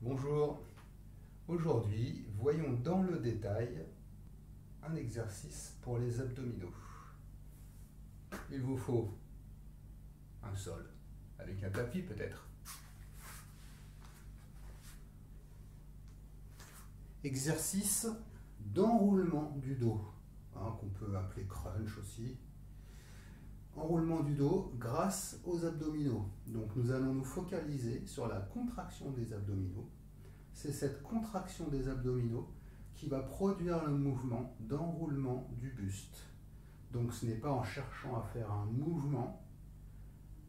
Bonjour, aujourd'hui voyons dans le détail un exercice pour les abdominaux. Il vous faut un sol, avec un tapis peut-être. Exercice d'enroulement du dos, qu'on peut appeler crunch aussi. Enroulement du dos grâce aux abdominaux. Donc nous allons nous focaliser sur la contraction des abdominaux. C'est cette contraction des abdominaux qui va produire le mouvement d'enroulement du buste. Donc ce n'est pas en cherchant à faire un mouvement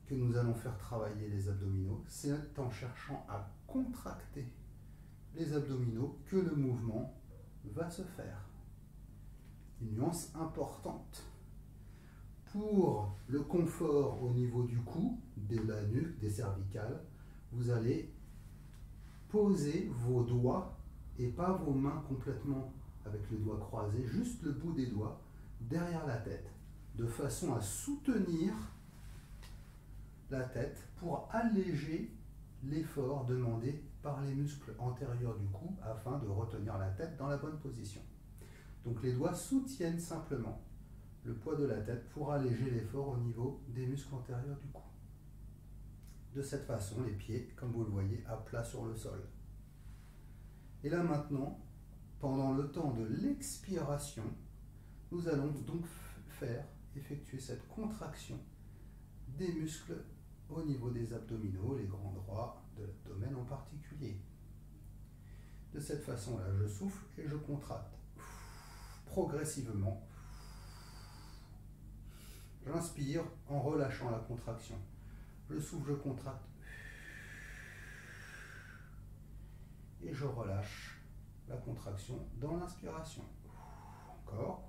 que nous allons faire travailler les abdominaux, c'est en cherchant à contracter les abdominaux que le mouvement va se faire. Une nuance importante. Pour le confort au niveau du cou, de la nuque, des cervicales, vous allez poser vos doigts et pas vos mains complètement avec les doigts croisés, juste le bout des doigts derrière la tête, de façon à soutenir la tête pour alléger l'effort demandé par les muscles antérieurs du cou afin de retenir la tête dans la bonne position. Donc les doigts soutiennent simplement le poids de la tête pour alléger l'effort au niveau des muscles antérieurs du cou. De cette façon, les pieds, comme vous le voyez, à plat sur le sol. Et là maintenant, pendant le temps de l'expiration, nous allons donc effectuer cette contraction des muscles au niveau des abdominaux, les grands droits de l'abdomen en particulier. De cette façon-là, je souffle et je contracte progressivement. J'inspire en relâchant la contraction. Je souffle, je contracte. Et je relâche la contraction dans l'inspiration. Encore.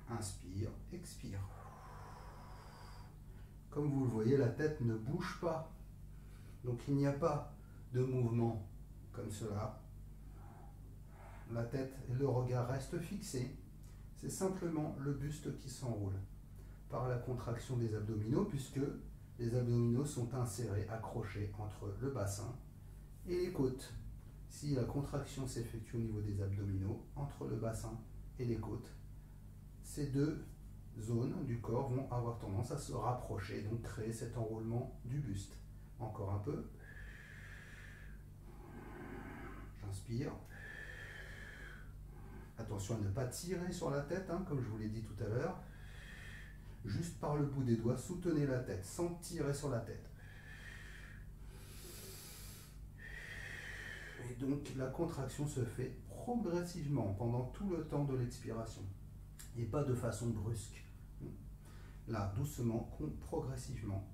Inspire, expire. Comme vous le voyez, la tête ne bouge pas. Donc il n'y a pas de mouvement comme cela. La tête et le regard restent fixés. C'est simplement le buste qui s'enroule par la contraction des abdominaux, puisque les abdominaux sont insérés, accrochés entre le bassin et les côtes. Si la contraction s'effectue au niveau des abdominaux, entre le bassin et les côtes, ces deux zones du corps vont avoir tendance à se rapprocher, donc créer cet enroulement du buste. Encore un peu. J'inspire. Attention à ne pas tirer sur la tête, comme je vous l'ai dit tout à l'heure. Juste par le bout des doigts, soutenez la tête, sans tirer sur la tête. Et donc la contraction se fait progressivement pendant tout le temps de l'expiration. Et pas de façon brusque. Là, doucement, progressivement.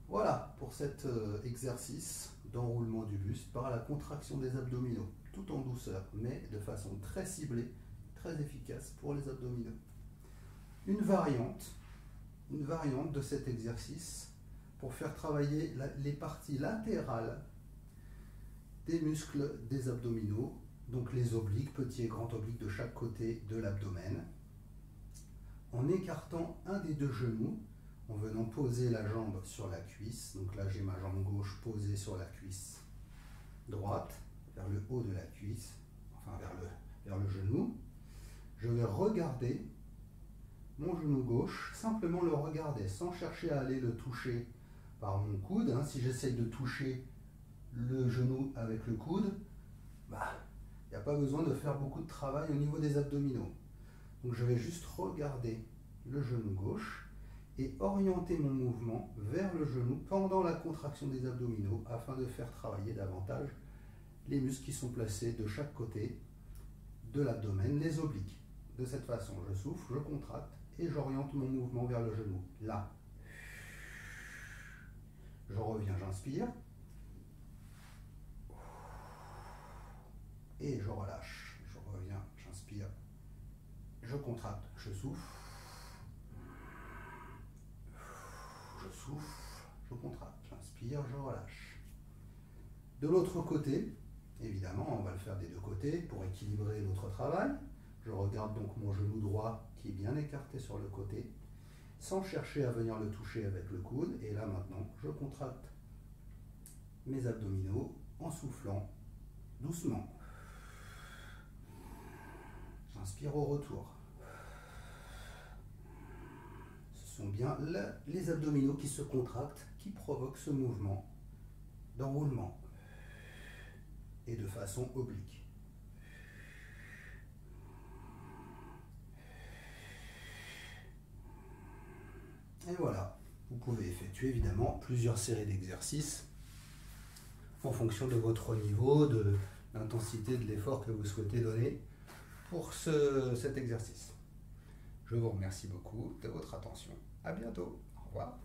Voilà pour cet exercice d'enroulement du buste par la contraction des abdominaux, tout en douceur, mais de façon très ciblée, très efficace pour les abdominaux. Une variante de cet exercice pour faire travailler les parties latérales des muscles des abdominaux, donc les obliques, petits et grands obliques de chaque côté de l'abdomen, en écartant un des deux genoux, en venant poser la jambe sur la cuisse. Donc là, j'ai ma jambe gauche posée sur la cuisse droite, vers le haut de la cuisse, enfin vers le genou. Je vais regarder mon genou gauche, simplement le regarder, sans chercher à aller le toucher par mon coude. Si j'essaye de toucher le genou avec le coude, il n'y a pas besoin de faire beaucoup de travail au niveau des abdominaux. Donc je vais juste regarder le genou gauche et orienter mon mouvement vers le genou pendant la contraction des abdominaux afin de faire travailler davantage les muscles qui sont placés de chaque côté de l'abdomen, les obliques. De cette façon, je souffle, je contracte et j'oriente mon mouvement vers le genou. Là. Je reviens, j'inspire. Et je relâche. Je reviens, j'inspire. Je contracte, je souffle. Je souffle, je contracte, j'inspire, je relâche. De l'autre côté, évidemment, on va le faire des deux côtés pour équilibrer notre travail. Je regarde donc mon genou droit qui est bien écarté sur le côté, sans chercher à venir le toucher avec le coude. Et là maintenant, je contracte mes abdominaux en soufflant doucement. J'inspire au retour. Ce sont bien les abdominaux qui se contractent, qui provoquent ce mouvement d'enroulement et de façon oblique. Et voilà, vous pouvez effectuer évidemment plusieurs séries d'exercices en fonction de votre niveau, de l'intensité de l'effort que vous souhaitez donner pour cet exercice. Je vous remercie beaucoup de votre attention. À bientôt. Au revoir.